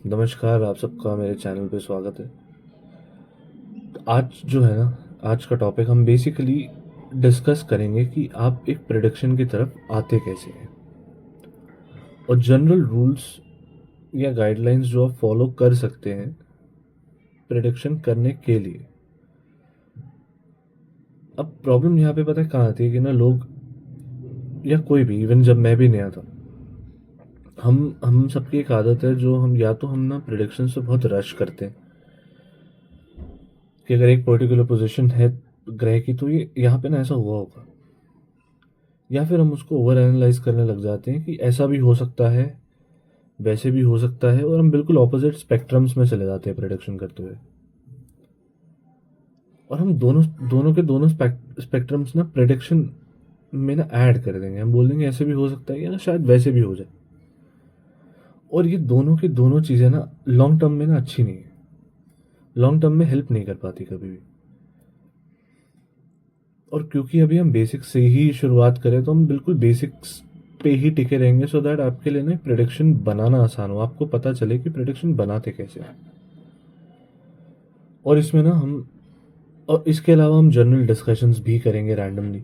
नमस्कार, आप सबका मेरे चैनल पे स्वागत है। तो आज जो है ना, आज का टॉपिक हम बेसिकली डिस्कस करेंगे कि आप एक प्रेडिक्शन की तरफ आते कैसे हैं और जनरल रूल्स या गाइडलाइंस जो आप फॉलो कर सकते हैं प्रेडिक्शन करने के लिए। अब प्रॉब्लम यहाँ पे पता है कहाँ आती है कि ना लोग या कोई भी, इवन जब मैं भी नया था, हम सबकी एक आदत है जो हम या तो हम ना प्रेडिक्शन से बहुत रश करते हैं कि अगर एक पर्टिकुलर पोजीशन है ग्रह की तो ये यहाँ पे ना ऐसा हुआ होगा, या फिर हम उसको ओवर एनालाइज करने लग जाते हैं कि ऐसा भी हो सकता है, वैसे भी हो सकता है, और हम बिल्कुल ऑपोजिट स्पेक्ट्रम्स में चले जाते हैं प्रेडिक्शन करते हुए। और हम दोनों दोनों के दोनों स्पेक्ट्रम्स ना प्रेडिक्शन में ना ऐड कर देंगे। हम बोल देंगे ऐसे भी हो सकता है या शायद वैसे भी हो जाए। और ये दोनों की दोनों चीज़ें ना लॉन्ग टर्म में ना अच्छी नहीं है, लॉन्ग टर्म में हेल्प नहीं कर पाती कभी भी। और क्योंकि अभी हम बेसिक्स से ही शुरुआत करें तो हम बिल्कुल बेसिक्स पे ही टिके रहेंगे, सो दैट आपके लिए ना प्रेडिक्शन बनाना आसान हो, आपको पता चले कि प्रेडिक्शन बनाते कैसे हैं। और इसमें ना हम, और इसके अलावा हम जनरल डिस्कशंस भी करेंगे रैंडमली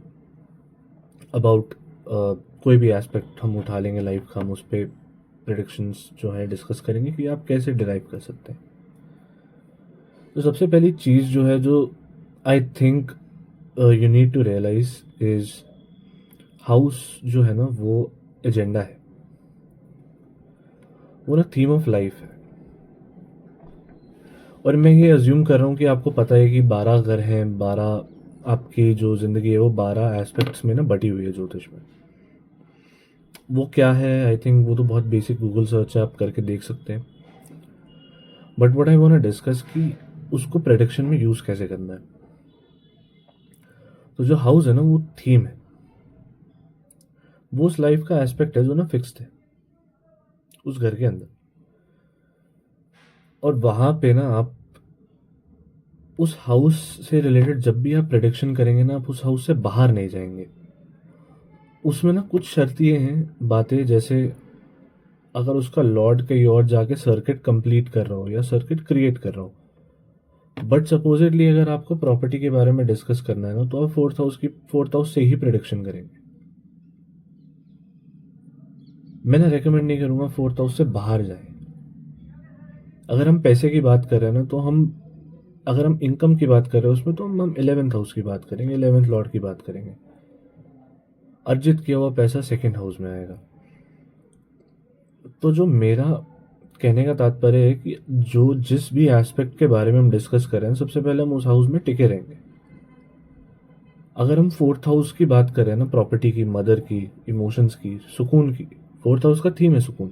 अबाउट कोई भी एस्पेक्ट हम उठा लेंगे लाइफ का, हम उस पर प्रेडिक्शंस जो है डिस्कस करेंगे कि आप कैसे डिराइव कर सकते हैं। तो सबसे पहली चीज़ जो है, जो I think you need to realize is house जो है ना वो एजेंडा है, वो ना थीम ऑफ लाइफ है। और मैं ये अज्यूम कर रहा हूँ कि आपको पता है कि 12 घर हैं, 12 आपकी जो ज़िंदगी है वो 12 एस्पेक्ट्स में ना बटी हुई है ज्योतिष में। वो क्या है, आई थिंक वो तो बहुत बेसिक गूगल सर्च है, आप करके देख सकते हैं। But what I want to discuss कि उसको प्रेडिक्शन में यूज़ कैसे करना है। तो जो हाउस है ना वो थीम है, वो उस लाइफ का एस्पेक्ट है जो ना फिक्स्ड है उस घर के अंदर। और वहाँ पे ना आप उस हाउस से रिलेटेड जब भी आप प्रेडिक्शन करेंगे ना, आप उस हाउस से बाहर नहीं जाएंगे। उसमें ना कुछ शर्तियाँ हैं बातें, जैसे अगर उसका लॉर्ड कहीं और जाके सर्किट कंप्लीट कर रहा हो या सर्किट क्रिएट कर रहा हो। बट सपोजिटली अगर आपको प्रॉपर्टी के बारे में डिस्कस करना है ना, तो आप फोर्थ हाउस से ही प्रेडिक्शन करेंगे। मैं ना रेकमेंड नहीं करूंगा फोर्थ हाउस से बाहर जाए। अगर हम पैसे की बात कर रहे हैं ना, तो हम, अगर हम इनकम की बात कर रहे हैं उसमें, तो हम 11th हाउस की बात करेंगे, 11th लॉर्ड की बात करेंगे। अर्जित किया हुआ पैसा सेकंड हाउस में आएगा। तो जो मेरा कहने का तात्पर्य है कि जो जिस भी एस्पेक्ट के बारे में हम डिस्कस कर रहे हैं, सबसे पहले हम उस हाउस में टिके रहेंगे। अगर हम फोर्थ हाउस की बात करें ना, प्रॉपर्टी की, मदर की, इमोशंस की, सुकून की, फोर्थ हाउस का थीम है सुकून।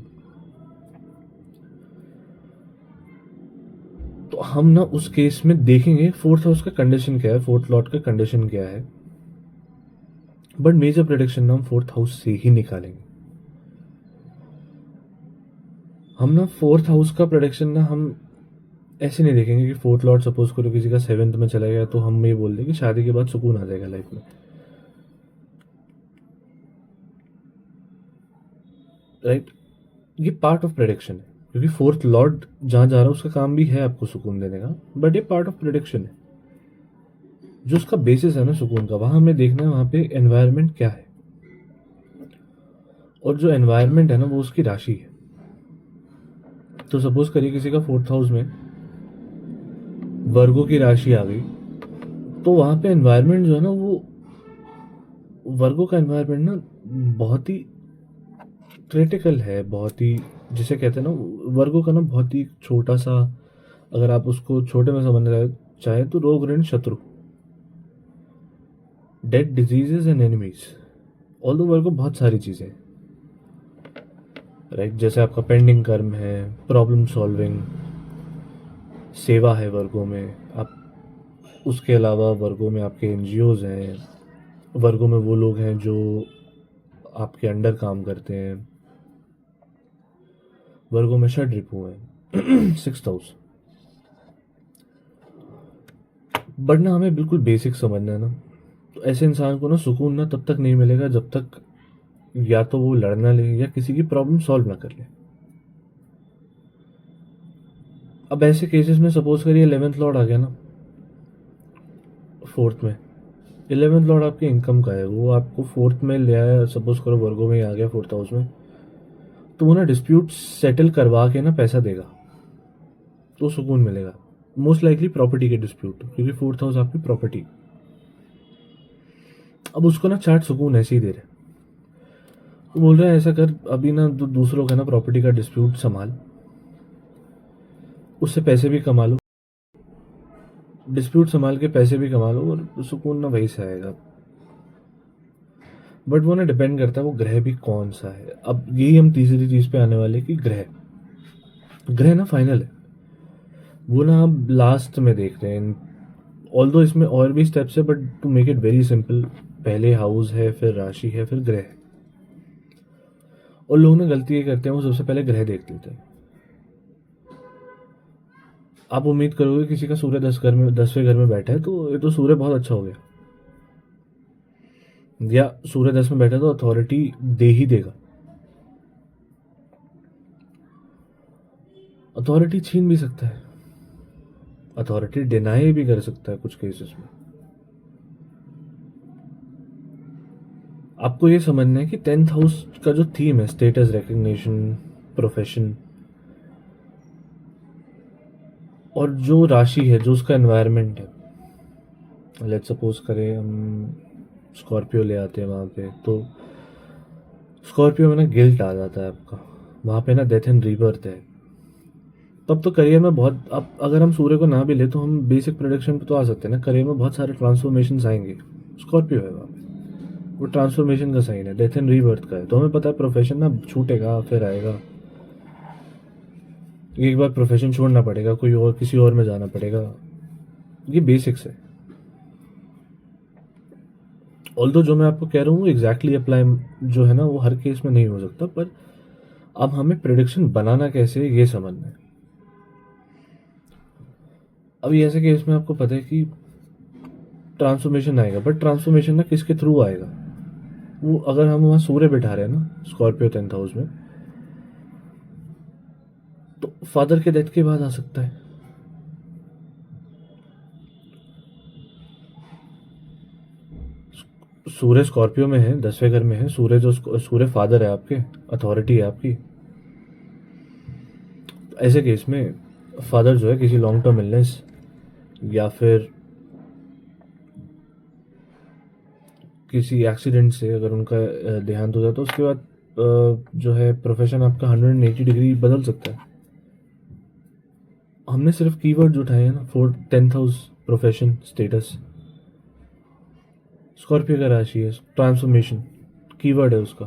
तो हम ना उस केस में देखेंगे फोर्थ हाउस का कंडीशन क्या है, फोर्थ लॉर्ड का कंडीशन क्या है। बट मेजर प्रेडिक्शन ना हम फोर्थ हाउस से ही निकालेंगे। हम ना फोर्थ हाउस का प्रेडिक्शन ना हम ऐसे नहीं देखेंगे कि फोर्थ लॉर्ड सपोज करो किसी का सेवेंथ में चला गया, तो हम ये बोल दें कि शादी के बाद सुकून आ जाएगा लाइफ में, राइट। ये पार्ट ऑफ प्रेडिक्शन है, क्योंकि फोर्थ लॉर्ड जहां जा रहा है उसका काम भी है आपको सुकून देने का, बट ये पार्ट ऑफ प्रेडिक्शन है। जो उसका बेसिस है ना सुकून का, वहां हमें देखना है वहां पे एनवायरनमेंट क्या है। और जो एनवायरनमेंट है ना वो उसकी राशि है। तो सपोज करिए किसी का फोर्थ हाउस में वर्गो की राशि आ गई, तो वहां पे एनवायरनमेंट जो है ना वो, वर्गो का एनवायरनमेंट ना बहुत ही क्रिटिकल है, बहुत ही, जिसे कहते हैं ना, वर्गो का ना बहुत ही छोटा सा, अगर आप उसको छोटे में समझना चाहे तो रोग ऋण शत्रु, dead diseases and enemies, all दो वर्गो बहुत सारी चीजें हैं, राइट। जैसे आपका पेंडिंग कर्म है, प्रॉब्लम सॉल्विंग, सेवा है वर्गों में आप। उसके अलावा वर्गों में आपके एनजीओज हैं, वर्गों में वो लोग हैं जो आपके अंडर काम करते हैं, वर्गों में षड रिपु हैं, सिक्स हाउस। बट ना हमें बिल्कुल बेसिक समझना है ना, तो ऐसे इंसान को ना सुकून ना तब तक नहीं मिलेगा जब तक या तो वो लड़ना ले या किसी की प्रॉब्लम सॉल्व ना कर ले। अब ऐसे केसेस में सपोज करिए 11th लॉर्ड आ गया ना फोर्थ में। 11th लॉर्ड आपके इनकम का है, वो आपको फोर्थ में ले आया, सपोज करो वर्गो में ही आ गया फोर्थ हाउस में, तो वो ना डिस्प्यूट सेटल करवा के ना पैसा देगा, तो सुकून मिलेगा। मोस्ट लाइकली प्रॉपर्टी के डिस्प्यूट, क्योंकि फोर्थ हाउस आपकी प्रॉपर्टी। अब उसको ना चार्ट सुकून ऐसे ही दे रहे, वो बोल रहे हैं ऐसा कर अभी ना दूसरों का ना प्रॉपर्टी का डिस्प्यूट संभाल, उससे पैसे भी कमा लो, डिस्प्यूट संभाल के पैसे भी कमा लो, और सुकून ना वहीं से आएगा। बट वो ना डिपेंड करता है वो ग्रह भी कौन सा है। अब यही हम तीसरी चीज पे आने वाले कि ग्रह ग्रह ना फाइनल है, वो ना आप लास्ट में देख रहे हैं। ऑल्दो इसमें और भी स्टेप्स है, but to make it very simple, पहले हाउस है, फिर राशि है, फिर ग्रह है। और लोग ना गलती ये करते हैं, वो सबसे पहले ग्रह देख लेते हैं। आप उम्मीद करोगे किसी का सूर्य 10वें घर में बैठा है तो ये तो सूर्य बहुत अच्छा हो गया, या सूर्य 10 में बैठा तो अथॉरिटी दे ही देगा। अथॉरिटी छीन भी सकता है, अथॉरिटी डिनाई भी कर सकता है कुछ केसेस में। आपको ये समझना है कि 10th हाउस का जो थीम है, स्टेटस, रिकग्निशन, प्रोफेशन, और जो राशि है, जो उसका एनवायरनमेंट है, लेट सपोज करें हम स्कॉर्पियो ले आते हैं वहाँ पे, तो स्कॉर्पियो में ना गिल्ट आ जाता है आपका, वहाँ पे ना डेथ एंड रीबर्थ है। तब तो करियर में बहुत, अब अगर हम सूर्य को ना भी ले तो हम बेसिक प्रोडक्शन पे तो आ सकते हैं ना, करियर में बहुत सारे ट्रांसफॉर्मेशन आएंगे। स्कॉर्पियो है वहाँ पे, वो ट्रांसफॉर्मेशन का साइन है, डेथ एंड रीबर्थ का है, तो हमें पता है प्रोफेशन ना छूटेगा फिर आएगा, एक बार प्रोफेशन छोड़ना पड़ेगा, कोई और किसी और में जाना पड़ेगा, ये बेसिक्स है। ऑल्दो जो मैं आपको कह रहा हूँ एग्जैक्टली अप्लाई जो है ना वो हर केस में नहीं हो सकता, पर अब हमें प्रिडिक्शन बनाना कैसे ये समझना है। अभी ऐसे केस में आपको पता है कि ट्रांसफॉर्मेशन आएगा, बट ट्रांसफॉर्मेशन ना किसके थ्रू आएगा, वो अगर हम वहाँ सूर्य बैठा रहे हैं ना स्कॉर्पियो 10th हाउस में, तो फादर के डेथ के बाद आ सकता है। सूर्य स्कॉर्पियो में है, 10वें घर में है सूर्य, जो सूर्य फादर है आपके, अथॉरिटी है आपकी। ऐसे केस में फादर जो है किसी लॉन्ग टर्म इलनेस या फिर किसी एक्सीडेंट से अगर उनका देहांत हो जाता है, तो उसके बाद जो है प्रोफेशन आपका 180 डिग्री बदल सकता है। हमने सिर्फ कीवर्ड उठाए हैं ना, 10th house, profession, status, Scorpio का राशि है, ट्रांसफॉर्मेशन कीवर्ड है उसका,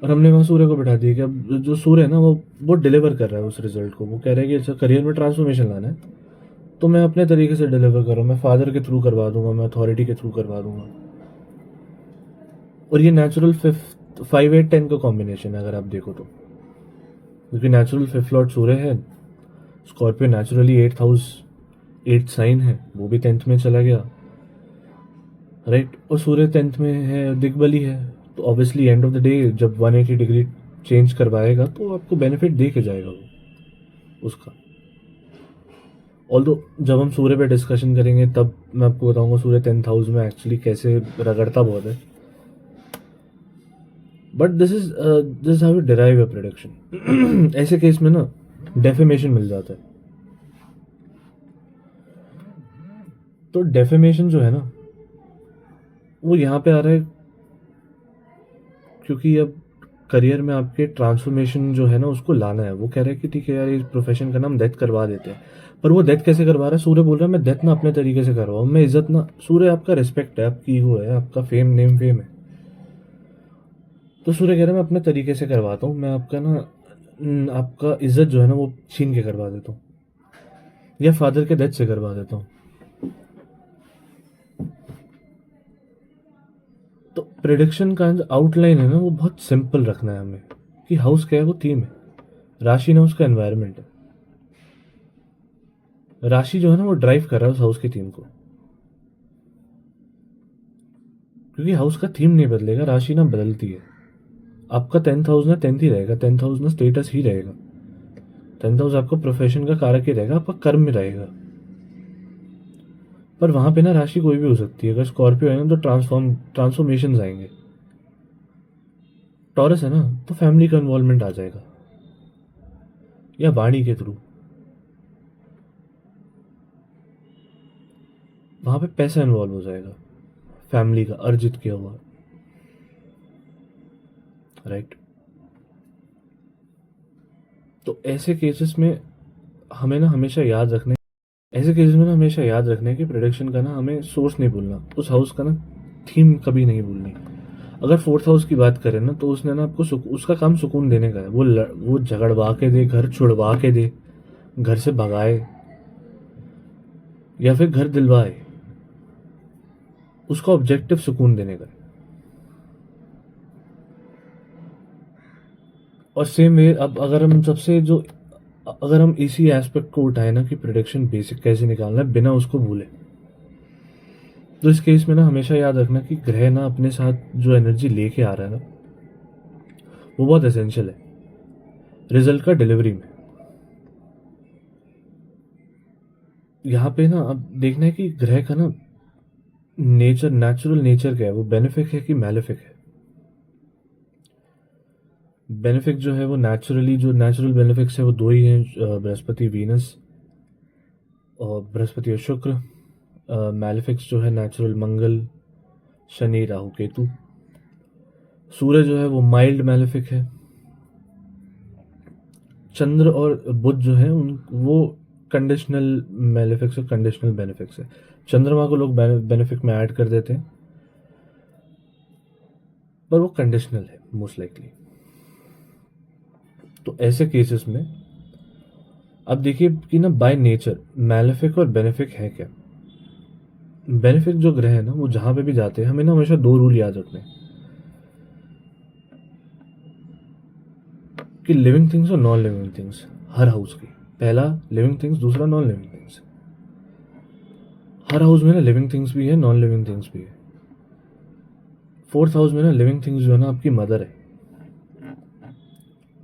और हमने वहाँ सूर्य को बैठा दिया कि अब जो सूर्य है ना वो डिलीवर कर रहा है उस रिजल्ट को, वो कह रहा है कि अच्छा करियर में ट्रांसफॉर्मेशन लाना है, तो मैं अपने तरीके से डिलीवर कर रहा हूँ, मैं फादर के थ्रू करवा दूंगा, मैं अथॉरिटी के थ्रू करवा दूंगा। और ये नेचुरल 5 8 10 का कॉम्बिनेशन है अगर आप देखो तो, क्योंकि नेचुरल 5th लॉर्ड सूर्य है, Scorpio naturally 8th house 8th sign है, वो भी 10th में चला गया, राइट, और सूर्य 10th में है, दिग्बली है, तो obviously end of the day जब 180 डिग्री चेंज करवाएगा तो आपको बेनिफिट दे के जाएगा वो उसका। ऑल्दो जब हम सूर्य पे डिस्कशन करेंगे तब मैं आपको बताऊंगा सूर्य 10th हाउस में एक्चुअली कैसे रगड़ता बहुत है, but this how you derive a production. ऐसे केस में ना डेफेमेशन मिल जाता है, तो डेफेमेशन जो है ना वो यहाँ पे आ रहा है क्योंकि अब करियर में आपके ट्रांसफॉर्मेशन जो है ना उसको लाना है। वो कह रहा है कि ठीक है यार इस प्रोफेशन का नाम डेथ करवा देते हैं, पर वो डेथ कैसे करवा रहा है, सूर्य बोल रहा है मैं डेथ ना अपने तरीके से करवाऊँ, मैं इज्जत ना, सूर्य आपका रिस्पेक्ट है, आपकी ईगो है, आपका फेम, नेम फेम है, तो सूर्य कह रहा है मैं अपने तरीके से करवाता हूँ, मैं आपका ना आपका इज्जत जो है ना वो छीन के करवा देता हूँ, या फादर के डेथ से करवा देता हूँ। तो प्रिडिक्शन का आउटलाइन है ना वो बहुत सिंपल रखना है हमें, कि हाउस क्या है, वो थीम है, राशि ना उसका एनवायरनमेंट है। राशि जो है ना वो ड्राइव कर रहा है उस हाउस की थीम को, क्योंकि हाउस का थीम नहीं बदलेगा, राशि ना बदलती है। आपका 10th हाउस ना 10th ही रहेगा, 10th हाउस ना स्टेटस ही रहेगा, 10th हाउस आपका प्रोफेशन का कारक ही रहेगा, आपका कर्म में रहेगा। पर वहां पे ना राशि कोई भी हो सकती है। अगर स्कॉर्पियो है ना तो ट्रांसफॉर्मेशन आएंगे। टॉरस है ना तो फैमिली का इन्वॉल्वमेंट आ जाएगा, या वाणी के थ्रू। वहां पे पैसा इन्वॉल्व हो जाएगा, फैमिली का अर्जित किया हुआ। राइट। तो ऐसे केसेस में हमें ना हमेशा याद रखना ऐसे केसेस में ना हमेशा याद रखना है कि प्रेडिक्शन का ना हमें सोर्स नहीं भूलना, उस हाउस का ना थीम कभी नहीं भूलनी। अगर फोर्थ हाउस की बात करें ना तो उसने ना आपको उसका काम सुकून देने का है। वो झगड़वा के दे, घर छुड़वा के दे, घर से भगाए या फिर घर दिलवाए, उसका ऑब्जेक्टिव सुकून देने का है। और सेम वे अब अगर हम इसी एस्पेक्ट को उठाए ना कि प्रिडिक्शन बेसिक कैसे निकालना है बिना उसको भूले, तो इस केस में ना हमेशा याद रखना कि ग्रह ना अपने साथ जो एनर्जी लेके आ रहा है ना वो बहुत एसेंशियल है रिजल्ट का डिलीवरी में। यहाँ पे ना अब देखना है कि ग्रह का ना नेचुरल नेचर क्या है, वो बेनिफिक है कि मैलेफिक है। बेनिफिक जो है वो जो नेचुरल बेनिफिक्स है वो दो ही हैं, बृहस्पति वीनस और बृहस्पति और शुक्र। मैलेफिक्स जो है नेचुरल मंगल, शनि, राहु, केतु। सूर्य जो है वो माइल्ड मैलेफिक है। चंद्र और बुध जो है उन वो कंडीशनल मैलेफिक्स और कंडीशनल बेनिफिक्स है। चंद्रमा को लोग बेनिफिक में ऐड कर देते हैं, पर वो कंडीशनल है मोस्ट लाइकली। तो ऐसे केसेस में अब देखिए कि ना बाय नेचर मैलेफिक और बेनिफिक है क्या। बेनिफिक जो ग्रह है ना वो जहां पे भी जाते हैं हमें ना हमेशा दो रूल याद रखने हैं कि लिविंग थिंग्स और नॉन लिविंग थिंग्स हर हाउस की। पहला लिविंग थिंग्स, दूसरा नॉन लिविंग थिंग्स। हर हाउस में ना लिविंग थिंग्स भी है, नॉन लिविंग थिंग्स भी है। फोर्थ हाउस में ना लिविंग थिंग्स जो है ना आपकी मदर है,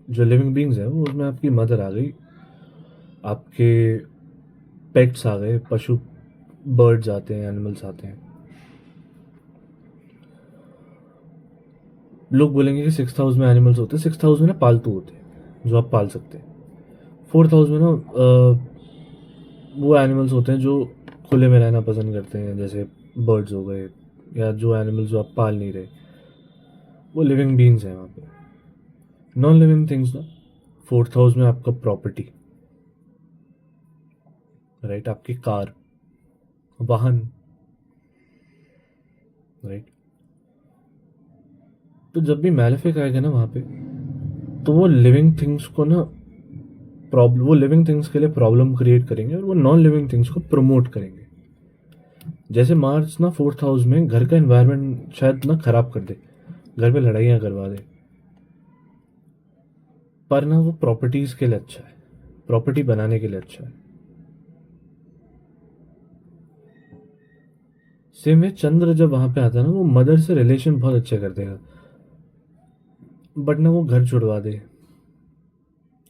जो लिविंग बींग्स है वो उसमें आपकी मदर आ गई, आपके पेट्स आ गए, पशु, बर्ड्स आते हैं, एनिमल्स आते हैं। लोग बोलेंगे कि सिक्स हाउस में एनिमल्स होते हैं, सिक्स हाउस में ना पालतू होते हैं जो आप पाल सकते हैं। फोर्थ हाउस में ना वो एनिमल्स होते हैं जो खुले में रहना पसंद करते हैं, जैसे बर्ड्स हो गए, या जो एनिमल्स जो आप पाल नहीं रहे वो लिविंग बींग्स हैं वहाँ पे। नॉन लिविंग थिंग्स ना फोर्थ हाउस में आपका प्रॉपर्टी, राइट, आपकी कार, वाहन, राइट। तो जब भी मैलेफिक आएगा ना वहाँ पे तो वो लिविंग थिंग्स को ना प्रॉब्लम, वो लिविंग थिंग्स के लिए प्रॉब्लम क्रिएट करेंगे और वो नॉन लिविंग थिंग्स को प्रमोट करेंगे। जैसे मार्स ना फोर्थ हाउस में घर का एनवायरनमेंट शायद ना खराब कर दे, घर पे लड़ाइयाँ करवा दे, पर ना वो प्रॉपर्टीज के लिए अच्छा है, प्रॉपर्टी बनाने के लिए अच्छा है। सेम वे चंद्र जब वहां पे आता है ना वो मदर से रिलेशन बहुत अच्छे कर देगा, बट ना वो घर छुड़वा दे,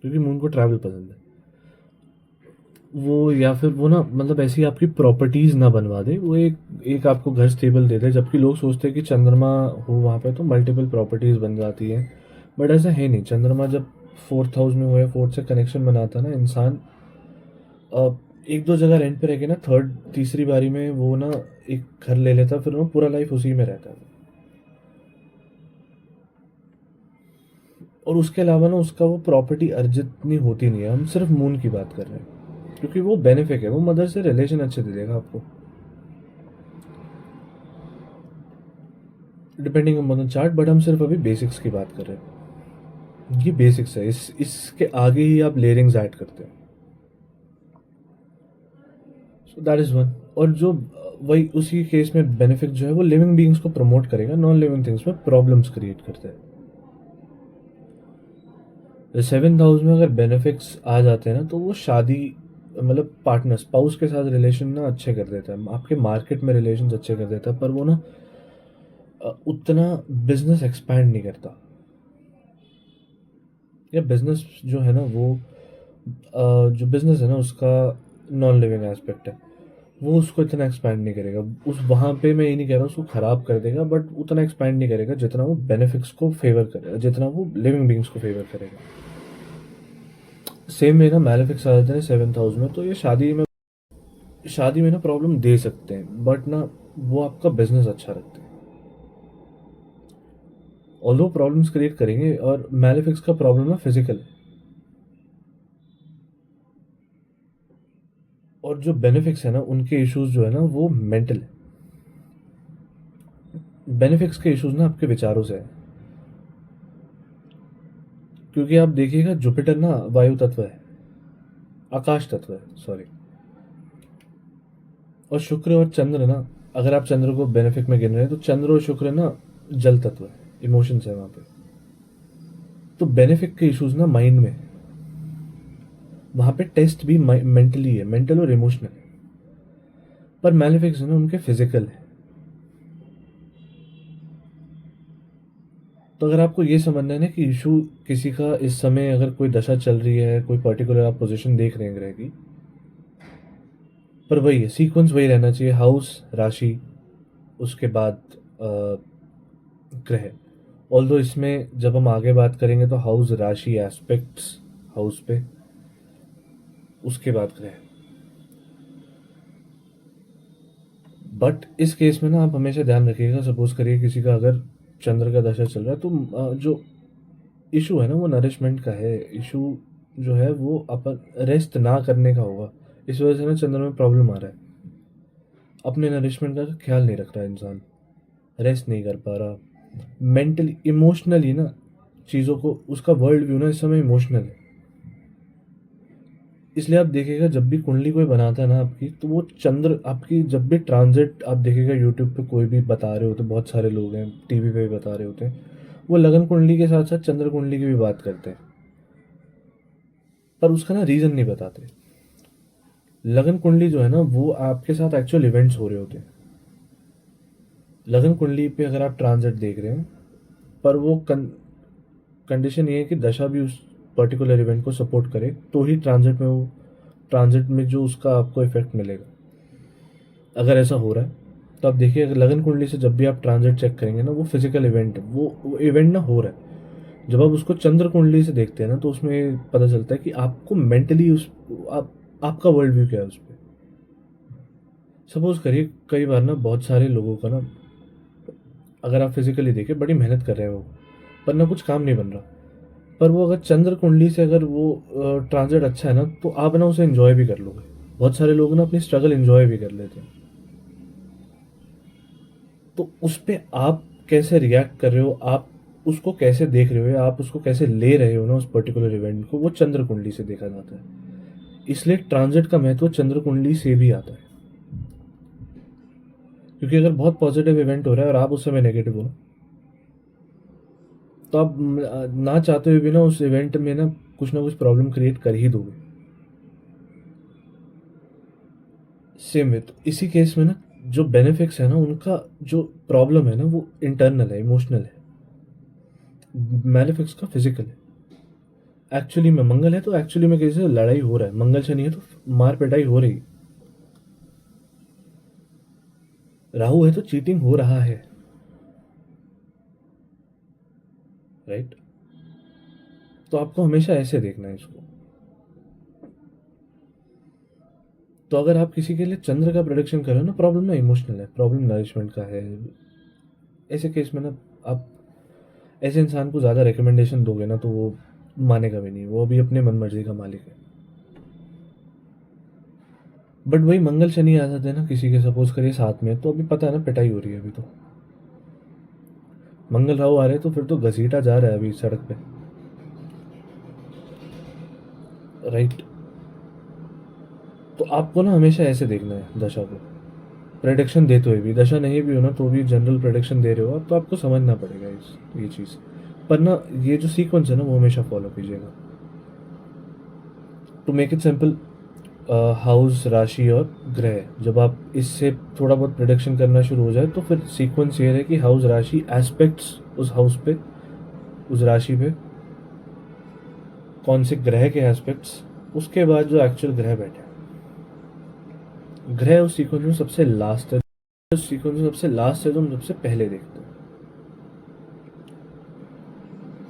क्योंकि मून को ट्रैवल पसंद है। वो या फिर वो ना मतलब ऐसी आपकी प्रॉपर्टीज ना बनवा दे, वो एक एक आपको घर स्टेबल दे दे। जबकि लोग सोचते हैं कि चंद्रमा हो वहाँ पे तो मल्टीपल प्रॉपर्टीज बन जाती हैं, बट ऐसा है नहीं। चंद्रमा जब फोर्थ हाउस में हुआ, फोर्थ से कनेक्शन बनाता है ना इंसान, एक दो जगह रेंट पे रह के ना थर्ड तीसरी बारी में वो ना एक घर ले लेता, फिर वो पूरा लाइफ उसी में रहता है। और उसके अलावा ना उसका वो प्रॉपर्टी अर्जित नहीं होती नहीं है। हम सिर्फ मून की बात कर रहे हैं क्योंकि वो बेनिफिक है, वो मदर से रिलेशन अच्छे दे देगा आपको, depending on the chart. But हम सिर्फ अभी बेसिक्स की बात कर रहे हैं, ये बेसिक्स है। इसके आगे ही आप लेयरिंग्स ऐड करते हैं। So that is one. और जो वही उसी केस में बेनिफिट जो है वो लिविंग बीइंग्स को प्रमोट करेगा, नॉन लिविंग थिंग्स में प्रॉब्लम्स क्रिएट करते हैं। सेवेंथ हाउस में अगर बेनिफिट्स आ जाते हैं ना तो वो शादी, मतलब पार्टनर, स्पाउस के साथ रिलेशन ना अच्छे कर देता है, आपके मार्केट में रिलेशन अच्छे कर देता है, पर वो ना उतना बिजनेस एक्सपैंड नहीं करता, या बिजनेस जो है ना वो जो बिजनेस है ना उसका नॉन लिविंग एस्पेक्ट है, वो उसको इतना एक्सपैंड नहीं करेगा। उस वहाँ पे मैं ये नहीं कह रहा उसको ख़राब कर देगा, बट उतना एक्सपैंड नहीं करेगा जितना वो बेनिफिक्स को फेवर करेगा, जितना वो लिविंग बींग्स को फेवर करेगा। सेम में ना मैलेफिक्स आ जाते हैं 7th हाउस में, तो ये शादी में ना प्रॉब्लम दे सकते हैं, बट ना वो आपका बिजनेस अच्छा रखते हैं। ऑल्दो प्रॉब्लम्स क्रिएट करेंगे, और मैलेफिक्स का प्रॉब्लम ना फिजिकल है, और जो बेनिफिक्स है ना उनके इश्यूज जो है ना वो मेंटल है। बेनिफिक्स के इश्यूज ना आपके विचारों से है, क्योंकि आप देखिएगा जुपिटर ना वायु तत्व है, आकाश तत्व है, सॉरी। और शुक्र और चंद्र ना, अगर आप चंद्र को बेनिफिक में गिन रहे हैं तो चंद्र और शुक्र ना जल तत्व है, इमोशंस है वहां पे। तो बेनिफिक के इश्यूज ना माइंड में, वहां पे टेस्ट भी मेंटली है, मेंटल और इमोशनल है। पर मैलेफिक्स है ना उनके फिजिकल है। तो अगर आपको ये समझना है ना कि इशू किसी का इस समय अगर कोई दशा चल रही है, कोई पर्टिकुलर आप पोजीशन देख रहे हैं ग्रह की, पर वही है, सीक्वेंस वही रहना चाहिए, हाउस राशि, उसके बाद ग्रह। ऑल्दो इसमें जब हम आगे बात करेंगे तो हाउस राशि एस्पेक्ट्स हाउस पे, उसके बाद ग्रह। बट इस केस में ना आप हमेशा ध्यान रखिएगा, सपोज करिए किसी का अगर चंद्र का दशा चल रहा है, तो जो इशू है ना वो नरिशमेंट का है। इशू जो है वो अपन रेस्ट ना करने का होगा। इस वजह से ना चंद्र में प्रॉब्लम आ रहा है, अपने नरिशमेंट का ख्याल नहीं रख रहा है इंसान, रेस्ट नहीं कर पा रहा, मेंटली इमोशनली ना चीज़ों को, उसका वर्ल्ड व्यू ना इस समय इमोशनल है। इसलिए आप देखिएगा जब भी कुंडली कोई बनाता है ना आपकी, तो वो चंद्र आपकी जब भी ट्रांजिट, आप देखिएगा यूट्यूब पे कोई भी बता रहे होते, बहुत सारे लोग हैं टीवी पे भी बता रहे होते हैं, वो लगन कुंडली के साथ साथ चंद्र कुंडली की भी बात करते हैं, पर उसका ना रीज़न नहीं बताते। लगन कुंडली जो है ना वो आपके साथ एक्चुअल इवेंट्स हो रहे होते हैं। लगन कुंडली पे अगर आप ट्रांजिट देख रहे हैं, पर वो कंडीशन ये है कि दशा भी उस पर्टिकुलर इवेंट को सपोर्ट करे, तो ही ट्रांजिट में जो उसका आपको इफेक्ट मिलेगा। अगर ऐसा हो रहा है तो आप देखिए, अगर लगन कुंडली से जब भी आप ट्रांजिट चेक करेंगे ना, वो फिजिकल इवेंट है, वो इवेंट ना हो रहा है। जब आप उसको चंद्र कुंडली से देखते हैं ना, तो उसमें पता चलता है कि आपको मेंटली आपका वर्ल्ड व्यू क्या है उस पर। सपोज करिए कई बार ना बहुत सारे लोगों का ना, अगर आप फिजिकली देखें बड़ी मेहनत कर रहे हैं वो, पर ना कुछ काम नहीं बन रहा, पर वो अगर चंद्र कुंडली से अगर वो ट्रांजिट अच्छा है ना, तो आप ना उसे एंजॉय भी कर लोगे। बहुत सारे लोग ना अपनी स्ट्रगल एंजॉय भी कर लेते हैं। तो उस पे आप कैसे रिएक्ट कर रहे हो, आप उसको कैसे देख रहे हो, आप उसको कैसे ले रहे हो ना उस पर्टिकुलर इवेंट को, वो चंद्र कुंडली से देखा जाता है। इसलिए ट्रांजिट का महत्व चंद्र कुंडली से भी आता है। क्योंकि अगर बहुत पॉजिटिव इवेंट हो रहा है और आप उस समय नेगेटिव हो, तो आप ना चाहते हुए भी ना उस इवेंट में ना कुछ प्रॉब्लम क्रिएट कर ही दोगे। सेम विथ इसी केस में ना, जो बेनिफिक्स है ना उनका जो प्रॉब्लम है ना वो इंटरनल है, इमोशनल है। मैलेफिक्स का फिजिकल है। एक्चुअली में मंगल है तो एक्चुअली में किसी से लड़ाई हो रहा है, मंगल शनि है तो मार पिटाई हो रही, राहु है तो चीटिंग हो रहा है, राइट। तो आपको हमेशा ऐसे देखना है इसको। तो अगर आप किसी के लिए चंद्र का प्रोडिक्शन कर रहे हो ना, प्रॉब्लम ना इमोशनल है, प्रॉब्लम नरिशमेंट का है। ऐसे केस में ना आप ऐसे इंसान को ज़्यादा रिकमेंडेशन दोगे ना, तो वो मानेगा भी नहीं, वो भी अपने मन मर्जी का मालिक है। बट वही मंगल शनि आ जाते हैं ना किसी के, सपोज करिए साथ में, तो अभी पता है ना पिटाई हो रही है अभी तो। मंगल राहु आ रहे हैं तो फिर तो घसीटा जा रहा है अभी सड़क पे, राइट। तो आपको ना हमेशा ऐसे देखना है दशा को, प्रेडिक्शन देते हुए भी, दशा नहीं भी हो ना तो भी जनरल प्रेडिक्शन दे रहे हो आप, तो आपको समझना पड़ेगा ये चीज़। पर ना ये जो सीक्वेंस है ना वो हमेशा फॉलो कीजिएगा। To make it simple, house राशि और ग्रह, जब आप इससे थोड़ा बहुत प्रोडिक्शन करना शुरू हो जाए, तो फिर सीक्वेंस ये है कि हाउस राशि एस्पेक्ट्स उस हाउस पे, उस राशि पे कौन से ग्रह के एस्पेक्ट्स, उसके बाद जो एक्चुअल ग्रह बैठे, ग्रह उस सीक्वेंस में सबसे लास्ट है, उस सीक्वेंस में सबसे लास्ट है तो हम सबसे पहले देखते हैं।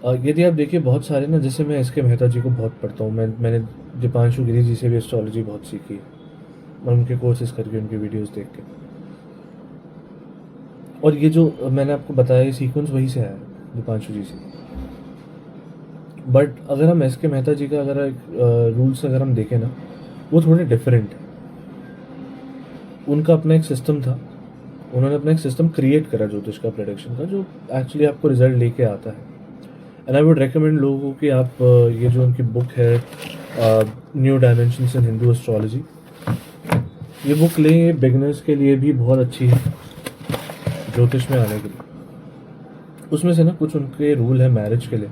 और यदि आप देखिए बहुत सारे ना, जैसे मैं एस के मेहता जी को बहुत पढ़ता हूँ, मैंने दीपांशु गिरी जी से भी एस्ट्रोलॉजी बहुत सीखी है, मैं उनके कोर्सेज करके, उनके वीडियोस देख के। और ये जो मैंने आपको बताया ये सीक्वेंस वहीं से आया है, दीपांशु जी से। बट अगर हम एस के मेहता जी का अगर रूल्स अगर हम देखें ना, वो थोड़े डिफरेंट है। उनका अपना एक सिस्टम था, उन्होंने अपना एक सिस्टम क्रिएट करा ज्योतिष का, प्रेडिक्शन का, जो एक्चुअली आपको रिजल्ट लेके आता है। एंड आई वुड रेकमेंड लोगों को कि आप ये जो उनकी बुक है न्यू डायमेंशंस इन हिंदू एस्ट्रोलॉजी, ये बुक लें। ये बिगनर्स के लिए भी बहुत अच्छी है ज्योतिष में आने के लिए। उसमें से ना कुछ उनके रूल है मैरिज के लिए,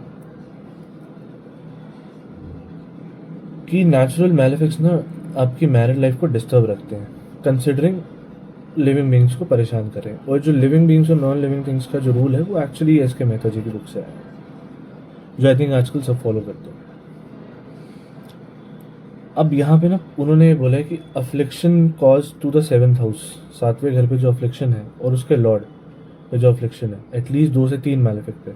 कि नेचुरल मैलेफिक्स ना आपकी मैरिड लाइफ को डिस्टर्ब रखते हैं, कंसिडरिंग लिविंग बींग्स को परेशान करें। और जो लिविंग बींग्स और नॉन लिविंग थिंग्स का जो रूल है वो एक्चुअली एस के मेहता जी की बुक से आया है, जो आई थिंक आजकल सब फॉलो करते हैं। अब यहाँ पे ना उन्होंने ये बोला है कि affliction cause to the 7th house, 7वें घर पे जो अफ्लिक्शन है और उसके लॉर्ड पे जो अफ्लिक्शन है, एटलीस्ट 2 से 3 मैलेफिक पे,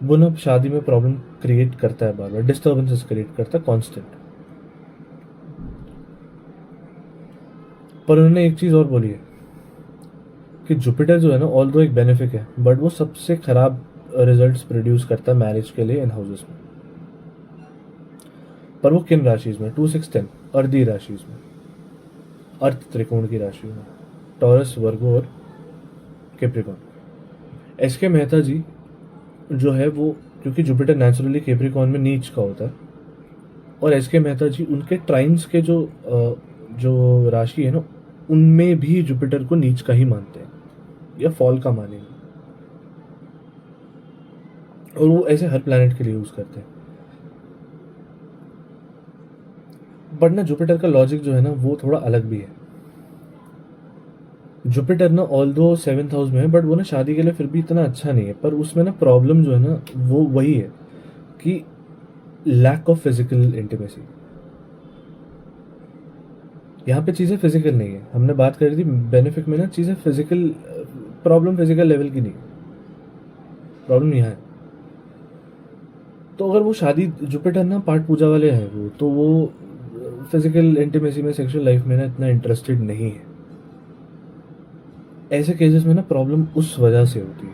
वो ना शादी में प्रॉब्लम क्रिएट करता है, बार बार डिस्टर्बेंसेस क्रिएट करता है कॉन्स्टेंट। पर उन्होंने एक चीज़ और बोली है कि जुपिटर जो है ना, ऑल दो एक बेनिफिक है, बट वो सबसे खराब रिजल्ट्स प्रोड्यूस करता है मैरिज के लिए इन हाउसेस में। पर वो किन राशिज में? 2, 6, 10 अर्धी राशिज में, अर्थ त्रिकोण की राशि में, टॉरस, वर्गो और कैप्रिकॉन। एस के मेहता जी जो है वो, क्योंकि जुपिटर नेचुरली कैप्रिकॉन में नीच का होता है, और एस के मेहता जी उनके ट्राइन्स के जो राशि है ना, उनमें भी जुपिटर को नीच का ही मानते हैं या फॉल का मानेंगे, और वो ऐसे हर प्लैनेट के लिए यूज करते हैं। बट ना जुपिटर का लॉजिक जो है ना वो थोड़ा अलग भी है। जुपिटर ना ऑल दो 7th हाउस में है, बट वो ना शादी के लिए फिर भी इतना अच्छा नहीं है। पर उसमें ना प्रॉब्लम जो है ना वो वही है कि लैक ऑफ फिजिकल इंटीमेसी। यहाँ पे चीज़ें फिजिकल नहीं है, हमने बात करी थी बेनिफिट में ना, चीज़ें फिजिकल, प्रॉब्लम फिजिकल लेवल की नहीं, प्रॉब्लम यहाँ है। तो अगर वो शादी, जुपिटर ना पाठ पूजा वाले हैं वो, तो वो फिजिकल इंटीमेसी में, सेक्सुअल लाइफ में ना इतना इंटरेस्टेड नहीं है। ऐसे केसेस में ना प्रॉब्लम उस वजह से होती है।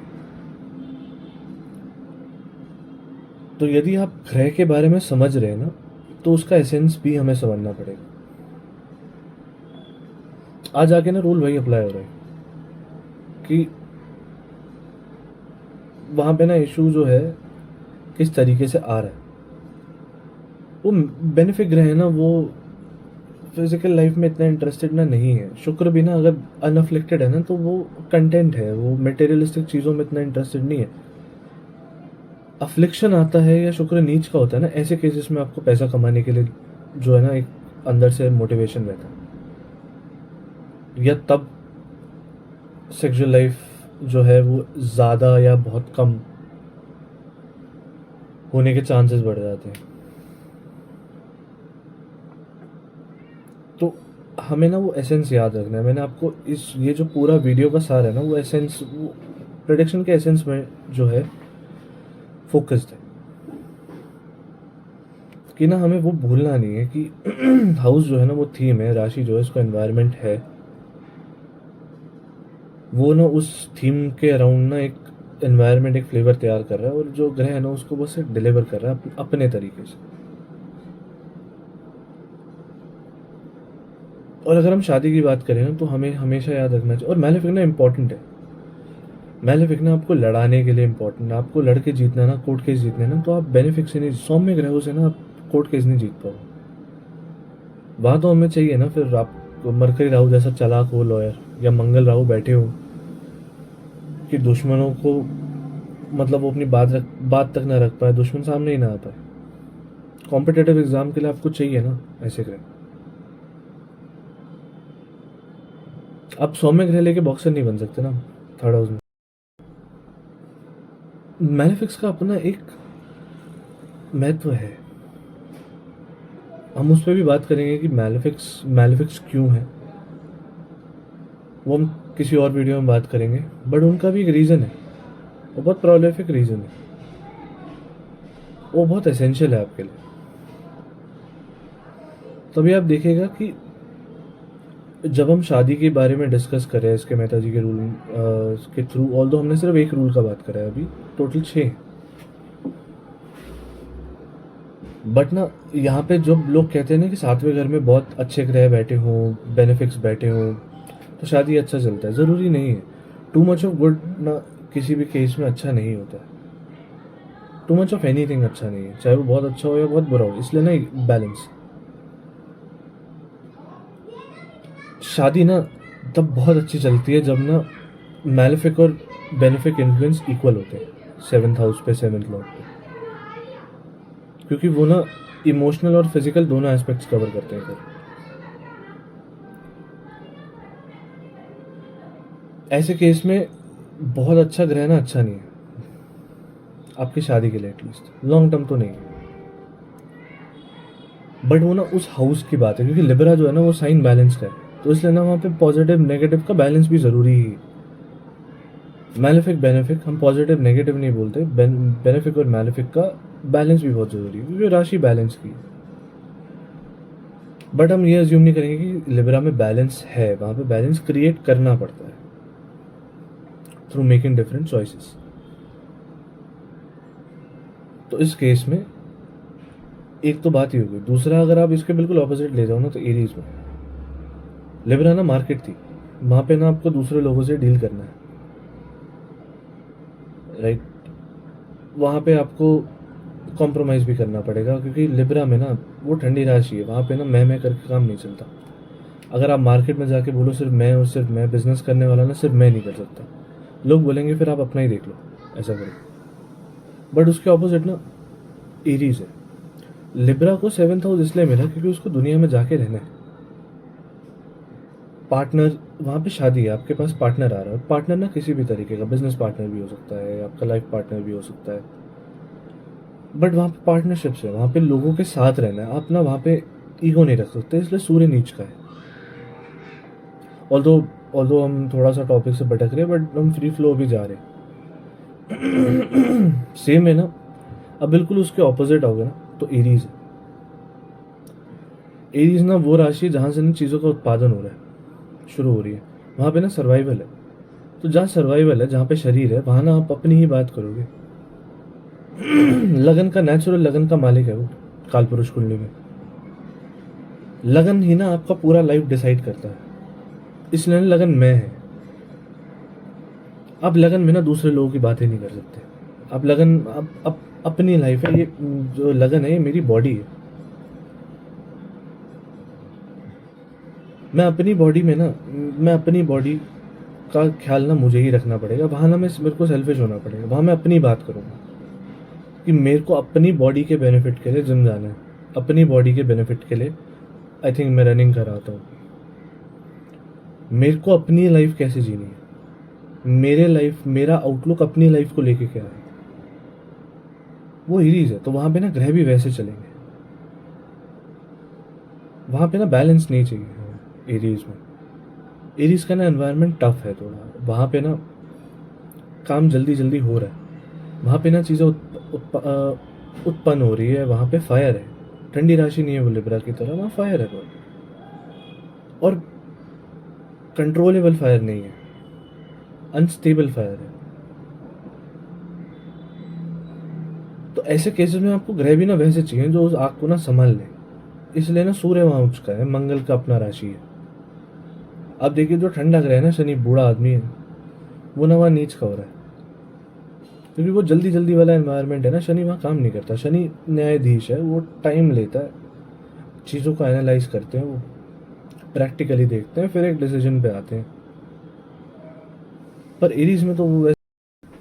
तो यदि आप ग्रह के बारे में समझ रहे हैं ना, तो उसका एसेंस भी हमें समझना पड़ेगा। आज आके ना रूल वही अप्लाई हो रहा है कि वहां पे ना इशू जो है किस तरीके से आ रहा है। वो बेनिफिक ग्रह है ना, वो फिजिकल लाइफ में इतना इंटरेस्टेड ना नहीं है। शुक्र भी ना अगर अनअफ्लिक्टेड है ना, तो वो कंटेंट है, वो मटेरियलिस्टिक चीज़ों में इतना इंटरेस्टेड नहीं है। अफ्लिक्शन आता है या शुक्र नीच का होता है ना, ऐसे केसेस में आपको पैसा कमाने के लिए जो है ना एक अंदर से मोटिवेशन रहता है, या तब सेक्सुअल लाइफ जो है वो ज़्यादा या बहुत कम होने के चांसेस बढ़ जाते हैं। तो हमें ना वो एसेंस याद रखना है। मैंने आपको ये जो पूरा वीडियो का सार है ना, वो एसेंस, वो प्रेडिक्शन के एसेंस में जो है फोकस्ड है, कि ना हमें वो भूलना नहीं है कि हाउस जो है ना वो थीम है, राशि जो है उसका एनवायरनमेंट है, वो ना उस थीम के अराउंड ना एक एनवायरनमेंट, एक फ्लेवर तैयार कर रहा है, और जो ग्रह है ना उसको बस डिलीवर कर रहा है अपने तरीके से। और अगर हम शादी की बात करें ना, तो हमें हमेशा याद रखना चाहिए, और मैलेफिक ना इम्पॉर्टेंट है। मैलेफिक ना आपको लड़ाने के लिए इम्पोर्टेंट है। आपको लड़के जीतना ना, कोर्ट केस जीतने ना, तो आप बेनिफिक से नहीं, सौम्य ग्रहों से ना आप कोर्ट केस नहीं जीत पाओ। वहां तो हमें चाहिए ना फिर आप मरकरी राहु जैसा चालाक हो लॉयर, या मंगल राहु बैठे हो कि दुश्मनों को, मतलब वो अपनी बात तक ना रख पाए, दुश्मन सामने ही ना आ पाए। कॉम्पिटेटिव एग्जाम के लिए आपको चाहिए ना ऐसे ग्रह। आप सौम्य ग्रह लेके बॉक्सर नहीं बन सकते ना 3rd हाउस में। मैलेफिक्स का अपना एक महत्व है। हम उस पर भी बात करेंगे कि मैलेफिक्स क्यों है, वो हम किसी और वीडियो में बात करेंगे, बट उनका भी एक रीज़न है, वो बहुत प्रोलिफिक रीज़न है, वो बहुत एसेंशियल है आपके लिए। तभी आप देखिएगा कि जब हम शादी के बारे में डिस्कस करें इसके मेहता जी के रूल के थ्रू, ऑल्दो हमने सिर्फ एक रूल का बात करा है अभी, टोटल 6। बट ना यहाँ पे जब लोग कहते हैं ना कि सातवें घर में बहुत अच्छे ग्रह बैठे हों, बेनिफिक्स बैठे हों, तो शादी अच्छा चलता है, ज़रूरी नहीं है। टू मच ऑफ गुड ना किसी भी केस में अच्छा नहीं होता है। टू मच ऑफ एनीथिंग अच्छा नहीं है, चाहे वो बहुत अच्छा हो या बहुत बुरा हो, इसलिए ना बैलेंस। शादी ना तब बहुत अच्छी चलती है जब ना मैलेफिक और बेनिफिक इन्फ्लुएंस इक्वल होते हैं, सेवन्थ हाउस पे, सेवन्थ लॉर्ड पे, क्योंकि वो ना इमोशनल और फिजिकल दोनों एस्पेक्ट्स कवर करते हैं फिर। ऐसे केस में बहुत अच्छा ग्रह ना अच्छा नहीं है आपकी शादी के लिए, एटलीस्ट लॉन्ग टर्म तो नहीं है। बट वो ना उस हाउस की बात है, क्योंकि लिब्रा जो है ना वो साइन बैलेंस का है, तो इसलिए ना वहाँ पे पॉजिटिव नेगेटिव का बैलेंस भी ज़रूरी है। मैलेफिक बेनिफिक हम पॉजिटिव नेगेटिव नहीं बोलते, बेनिफिक और मैलेफिक का बैलेंस भी बहुत ज़रूरी है, क्योंकि राशि बैलेंस की है। बट हम ये अज्यूम नहीं करेंगे कि लिब्रा में बैलेंस है, वहाँ पे बैलेंस क्रिएट करना पड़ता है थ्रू मेकिंग डिफरेंट चॉइसेस। तो इस केस में एक तो बात ही होगी, दूसरा अगर आप इसके बिल्कुल ऑपोजिट ले जाओ ना, तो एरीज में लिब्रा ना मार्केट थी, वहाँ पे ना आपको दूसरे लोगों से डील करना है, राइट। वहाँ पे आपको कॉम्प्रोमाइज़ भी करना पड़ेगा, क्योंकि लिब्रा में ना वो ठंडी राशि है, वहाँ पे ना मैं करके काम नहीं चलता। अगर आप मार्केट में जाके बोलो सिर्फ मैं और सिर्फ मैं बिजनेस करने वाला ना, सिर्फ मैं नहीं कर सकता, लोग बोलेंगे फिर आप अपना ही देख लो, ऐसा करो। बट उसके ऑपोजिट ना एरीज है। लिब्रा को सेवन्थ हाउस इसलिए मिला क्योंकि उसको दुनिया में जाके रहना है, पार्टनर, वहाँ पे शादी है, आपके पास पार्टनर आ रहा है, पार्टनर ना किसी भी तरीके का, बिजनेस पार्टनर भी हो सकता है, आपका लाइफ पार्टनर भी हो सकता है, बट वहाँ पे पार्टनरशिप्स है, वहाँ पे लोगों के साथ रहना है, आप ना वहाँ पे ईगो नहीं रख सकते, इसलिए सूर्य नीच का है। ऑल्दो ऑल्दो हम थोड़ा सा टॉपिक से भटक रहे हैं, बट हम फ्री फ्लो भी जा रहे हैं। सेम है ना। अब बिल्कुल उसके ऑपोजिट आओगे ना, तो एरीज है। एरीज ना वो राशि है जहाँ से ना चीज़ों का उत्पादन हो रहा है, शुरू हो रही है, वहाँ पे ना सर्वाइवल है। तो जहाँ सर्वाइवल है, जहाँ पे शरीर है, वहाँ ना आप अपनी ही बात करोगे। लगन का नेचुरल लगन का मालिक है वो, कालपुरुष कुंडली में लगन ही ना आपका पूरा लाइफ डिसाइड करता है, इसलिए लगन में है। आप लगन में ना दूसरे लोगों की बातें नहीं कर सकते। आप लगन आप अपनी लाइफ है, ये जो लगन है ये मेरी बॉडी है, मैं अपनी बॉडी में ना, मैं अपनी बॉडी का ख्याल ना मुझे ही रखना पड़ेगा, वहाँ ना मैं मेरे को सेल्फिश होना पड़ेगा, वहाँ मैं अपनी बात करूँगा कि मेरे को अपनी बॉडी के बेनिफिट के लिए जिम जाना है, अपनी बॉडी के बेनिफिट के लिए आई थिंक मैं रनिंग कर आता हूँ। मेरे को अपनी लाइफ कैसे जीनी है, मेरे लाइफ, मेरा आउटलुक अपनी लाइफ को लेके क्या है, वो एरीज है। तो वहाँ पे ना ग्रह भी वैसे चलेंगे, वहाँ पे ना बैलेंस नहीं चाहिए एरीज में। एरीज का ना एनवायरनमेंट टफ है थोड़ा, वहाँ पे ना काम जल्दी जल्दी हो रहा है, वहाँ पे ना चीज़ें उत्पन्न हो रही है, वहाँ पे फायर है, ठंडी राशि नहीं है वो लिब्रा की तरह, वहाँ फायर है बहुत, और कंट्रोलेबल फायर नहीं है, अनस्टेबल फायर है। तो ऐसे केसेस में आपको ग्रह भी ना वैसे चाहिए जो उस आग को ना संभाल ले, इसलिए ना सूर्य वहाँ उच्च का है, मंगल का अपना राशि है। आप देखिए जो ठंडा ग्रह है ना शनि, बूढ़ा आदमी है, वो ना वहाँ नीच का हो रहा है, क्योंकि वो जल्दी जल्दी वाला एनवायरनमेंट है ना, शनि वहाँ काम नहीं करता। शनि न्यायाधीश है, वो टाइम लेता है, चीज़ों को एनालाइज करते हैं, वो प्रैक्टिकली देखते हैं, फिर एक डिसीजन पे आते हैं। पर एरीज में तो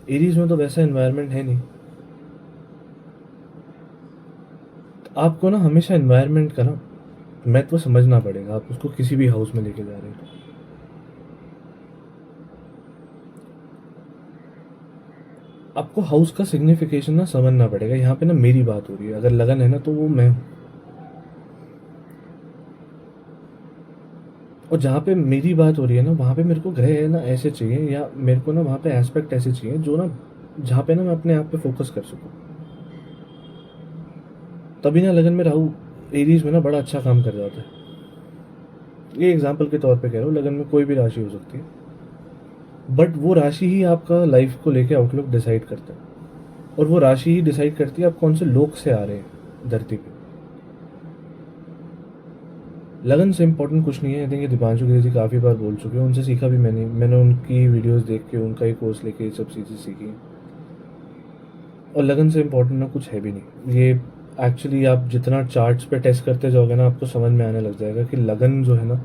एरीज में तो वैसा एनवायरनमेंट है नहीं। तो आपको ना हमेशा एनवायरनमेंट का ना महत्व समझना पड़ेगा, आप उसको किसी भी हाउस में लेके जा रहे हैं तो। आपको हाउस का सिग्निफिकेशन ना समझना पड़ेगा। यहाँ पे ना मेरी बात हो रही है, अगर लगन है ना तो वो मैं हूँ, और जहाँ पे मेरी बात हो रही है ना, वहाँ पे मेरे को ग्रह ना ऐसे चाहिए, या मेरे को ना वहाँ पे एस्पेक्ट ऐसे चाहिए जो ना, जहाँ पे ना मैं अपने आप पे फोकस कर सकूँ। तभी ना लगन में राहु एरीज में ना बड़ा अच्छा काम कर जाता है। ये एग्जाम्पल के तौर पे कह रहा हूँ, लगन में कोई भी राशि हो सकती है, बट वो राशि ही आपका लाइफ को लेके आउटलुक डिसाइड करता है, और वो राशि ही डिसाइड करती है आप कौन से लोक से आ रहे हैं धरती पे। लगन से इंपॉर्टेंट कुछ नहीं है। आई थिंक ये दीपांशु गिरी जी काफ़ी बार बोल चुके हैं, उनसे सीखा भी मैंने उनकी वीडियोस देख के, उनका ही कोर्स लेके ये सब चीज़ें सीखी। और लगन से इम्पोर्टेंट ना कुछ है भी नहीं ये। एक्चुअली आप जितना चार्ट्स पे टेस्ट करते जाओगे ना, आपको समझ में आने लग जाएगा कि लगन जो है ना,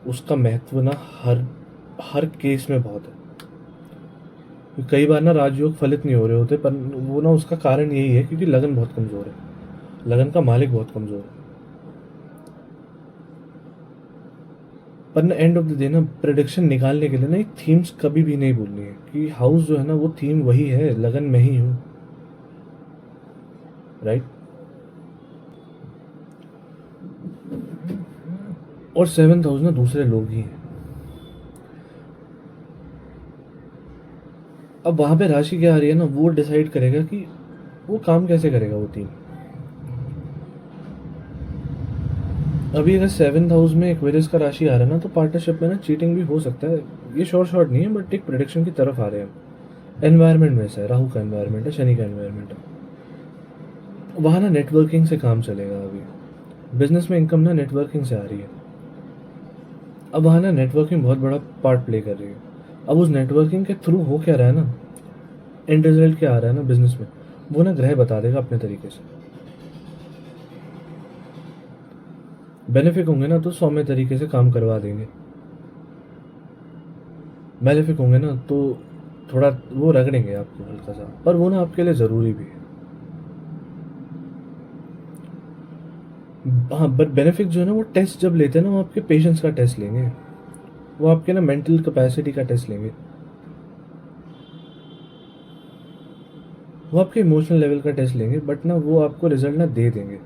उसका महत्व ना हर हर केस में बहुत है। कई बार ना राजयोग फलित नहीं हो रहे होते, पर वो ना उसका कारण यही है क्योंकि लगन बहुत कमज़ोर है, लगन का मालिक बहुत कमज़ोर है। पर ना एंड ऑफ द डे ना, प्रिडिक्शन निकालने के लिए ना एक थीम्स कभी भी नहीं भूलनी है कि हाउस जो है ना, वो थीम वही है, लगन में ही हूँ, राइट। और 7,000 ना दूसरे लोग ही हैं। अब वहाँ पे राशि क्या आ रही है ना, वो डिसाइड करेगा कि वो काम कैसे करेगा वो टीम। अभी अगर 7th हाउस में एक्वेरियस का राशि आ रहा है ना, तो पार्टनरशिप में ना चीटिंग भी हो सकता है। ये शॉर्ट नहीं है, बट एक प्रिडिक्शन की तरफ आ रहे हैं। एनवायरनमेंट वैसा है, राहु का एनवायरनमेंट है, शनि का एनवायरनमेंट है। वहाँ ना नेटवर्किंग से काम चलेगा। अभी बिजनेस में इनकम ना नेटवर्किंग से आ रही है। अब वहाँ ना नेटवर्किंग बहुत बड़ा पार्ट प्ले कर रही है। अब उस नेटवर्किंग के थ्रू हो क्या रहा है ना, एंड रिजल्ट क्या आ रहा है ना बिजनेस में, वो ना ग्रह बता देगा अपने तरीके से। बेनिफिक होंगे ना तो सौम्य तरीके से काम करवा देंगे, बेनिफिक होंगे ना तो थोड़ा वो रगड़ेंगे आपको हल्का सा, पर वो ना आपके लिए ज़रूरी भी है। हाँ, बट बेनिफिक जो है ना, वो टेस्ट जब लेते हैं ना, वो आपके पेशेंस का टेस्ट लेंगे, वो आपके ना मेंटल कैपेसिटी का टेस्ट लेंगे, वो आपके इमोशनल लेवल का टेस्ट लेंगे, बट ना वो आपको रिजल्ट ना दे देंगे।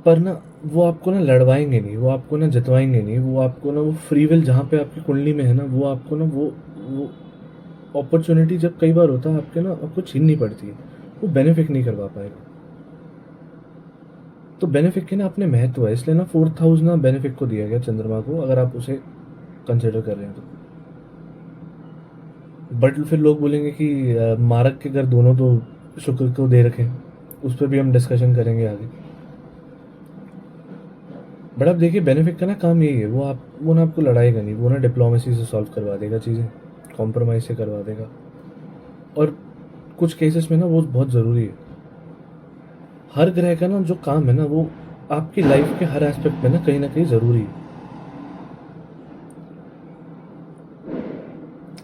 पर ना वो आपको ना लड़वाएंगे नहीं, वो आपको ना जतवाएंगे नहीं, वो आपको ना वो फ्री विल जहाँ पे आपकी कुंडली में है ना, वो आपको ना वो अपॉर्चुनिटी जब कई बार होता है आपके ना, आपको छीननी पड़ती है, वो बेनिफिट नहीं करवा पाएगा। तो बेनिफिट के ना अपने महत्व है, इसलिए ना 4th हाउस ना बेनिफिट को दिया गया चंद्रमा को, अगर आप उसे कंसिडर कर रहे हैं तो। बट फिर लोग बोलेंगे कि मारक के घर दोनों तो शुक्र को दे रखे, उस पर भी हम डिस्कशन करेंगे आगे। बट आप देखिए, बेनिफिट का ना काम यही है, वो ना आपको लड़ाएगा नहीं, वो ना डिप्लोमेसी से सॉल्व करवा देगा चीज़ें, कॉम्प्रोमाइज़ से करवा देगा। और कुछ केसेस में ना वो बहुत ज़रूरी है। हर ग्रह का ना जो काम है ना, वो आपकी लाइफ के हर एस्पेक्ट में ना कहीं ज़रूरी है।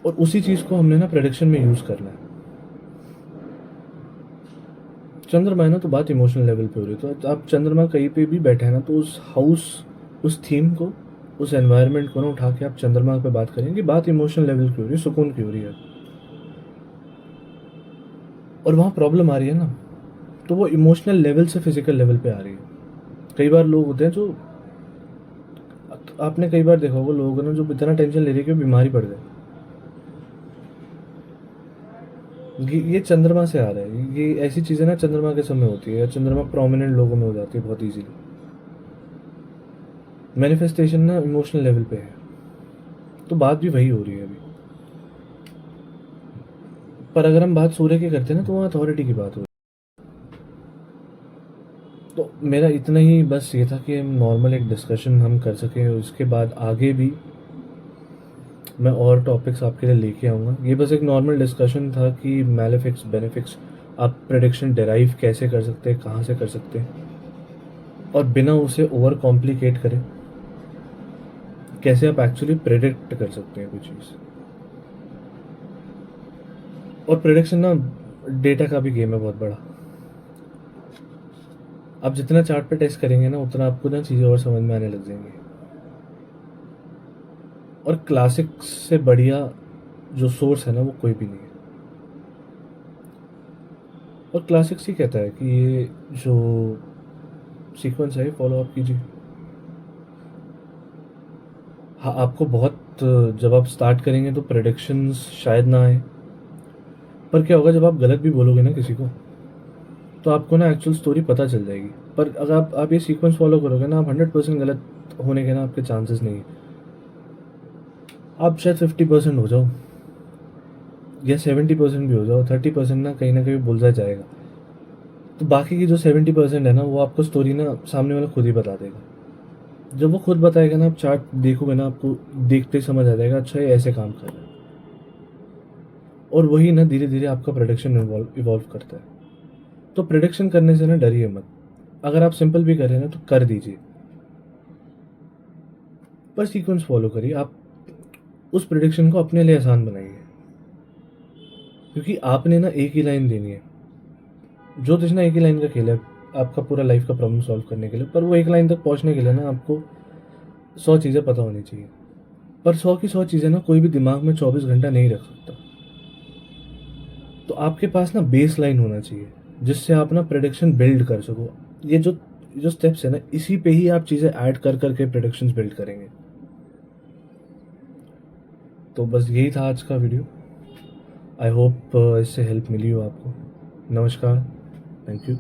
और उसी चीज़ को हमने ना प्रेडिक्शन में यूज़ करना है। चंद्रमा है ना, तो बात इमोशनल लेवल पे हो रही है, तो आप चंद्रमा कहीं पे भी बैठे हैं ना, तो उस हाउस, उस थीम को, उस एनवायरनमेंट को ना उठा के आप चंद्रमा पे बात करेंगे, बात इमोशनल लेवल की हो रही है, सुकून की हो रही है। और वहाँ प्रॉब्लम आ रही है ना, तो वो इमोशनल लेवल से फिजिकल लेवल पे आ रही है। कई बार लोग होते हैं जो, आपने कई बार देखा होगा लोगों ने जो इतना टेंशन ले रही है कि बीमारी पड़ गए, ये चंद्रमा से आ रहा है। ये ऐसी चीज़ें ना चंद्रमा के समय होती है, या चंद्रमा प्रोमिनेंट लोगों में हो जाती है बहुत इजीली। मैनिफेस्टेशन ना इमोशनल लेवल पे है, तो बात भी वही हो रही है अभी। पर अगर हम बात सूर्य की करते हैं ना, तो वहाँ अथॉरिटी की बात हो रही है। तो मेरा इतना ही बस ये था कि हम नॉर्मल एक डिस्कशन हम कर सकें, उसके बाद आगे भी मैं और टॉपिक्स आपके लिए लेके आऊँगा। ये बस एक नॉर्मल डिस्कशन था कि मैलेफिक्स बेनिफिक्स आप प्रेडिक्शन डिराइव कैसे कर सकते हैं, कहाँ से कर सकते हैं, और बिना उसे ओवर कॉम्प्लिकेट करें कैसे आप एक्चुअली प्रेडिक्ट कर सकते हैं कोई चीज़। और प्रेडिक्शन ना डेटा का भी गेम है बहुत बड़ा। आप जितना चार्ट पे टेस्ट करेंगे ना, उतना आपको ना चीज़ें और समझ में आने लग जाएंगी। और क्लासिक्स से बढ़िया जो सोर्स है ना, वो कोई भी नहीं है। और क्लासिक्स ही कहता है कि ये जो सीक्वेंस है, फॉलो अप कीजिए। हाँ, आपको बहुत जब आप स्टार्ट करेंगे तो प्रेडिक्शंस शायद ना आए, पर क्या होगा जब आप गलत भी बोलोगे ना किसी को, तो आपको ना एक्चुअल स्टोरी पता चल जाएगी। पर अगर आप ये सीक्वेंस फॉलो करोगे ना, आप 100% गलत होने के ना आपके चांसेस नहीं है। आप शायद 50% हो जाओ या 70% भी हो जाओ, 30% ना कहीं भूलता जाएगा। तो बाकी की जो 70% है ना, वो आपको स्टोरी ना सामने वाला खुद ही बता देगा। जब वो खुद बताएगा ना, आप चार्ट देखोगे ना, आपको देखते ही समझ आ जाएगा, अच्छा ये ऐसे काम कर रहा है। और वही ना धीरे धीरे आपका प्रोडक्शन इवॉल्व करता है। तो प्रोडक्शन करने से ना डरिए मत। अगर आप सिंपल भी कर रहे हैं ना तो कर दीजिए, बस सीक्वेंस फॉलो करिए। आप उस प्रोडक्शन को अपने लिए आसान बनाइए, क्योंकि आपने ना एक ही लाइन देनी है। ज्योतिष ना एक ही लाइन का खेल है आपका पूरा लाइफ का प्रॉब्लम सॉल्व करने के लिए, पर वो एक लाइन तक पहुंचने के लिए ना आपको 100 चीज़ें पता होनी चाहिए। पर 100 की 100 चीज़ें ना कोई भी दिमाग में 24 घंटा नहीं रख सकता। तो आपके पास ना बेस लाइन होना चाहिए, जिससे आप ना प्रेडिक्शन बिल्ड कर सको। ये जो जो स्टेप्स है ना, इसी पे ही आप चीज़ें ऐड कर करके प्रेडिक्शंस बिल्ड करेंगे। तो बस यही था आज का वीडियो। आई होप इससे हेल्प मिली हो आपको। नमस्कार, थैंक यू।